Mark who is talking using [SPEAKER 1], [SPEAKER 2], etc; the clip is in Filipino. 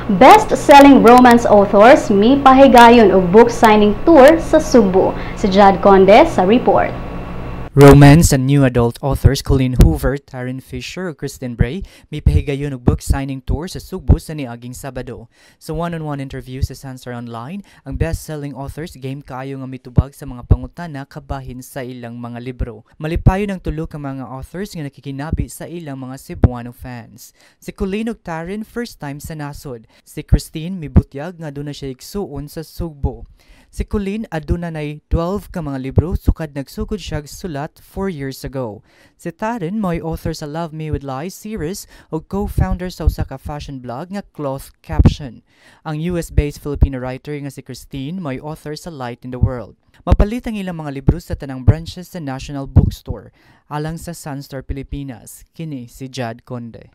[SPEAKER 1] Best-selling romance authors may pahigayon og book signing tour sa Sugbo. Si Jad Conde sa report.
[SPEAKER 2] Romance and new adult authors Colleen Hoover, Taryn Fisher ug Kristen Bray may pahigayon og book signing tour sa Sugbo sa niaging Sabado. Sa one-on-one interview sa Sun.Star Online, ang best-selling authors game kaayo nga mitubag sa mga pangutana kabahin sa ilang mga libro. Malipayon ang tulo ka mga authors nga nakikinabi sa ilang mga Cebuano fans. Si Colleen ug Taryn first time sa nasod. Si Christine mibutyag nga aduna siya igsuon sa Sugbo. Si Colleen aduna nay 12 ka mga libro sukad nagsugod siya sulat 4 years ago. Si Taryn mo'y author sa Love Me With Lies series o co-founder sa usa ka fashion blog nga Cloth Caption. Ang US-based Filipino writer nga si Christine mo'y author sa Light in the World. Mapalit ang ilang mga libro sa tanang branches sa National Bookstore. Alang sa Sun.Star Pilipinas, kini si Jad Conde.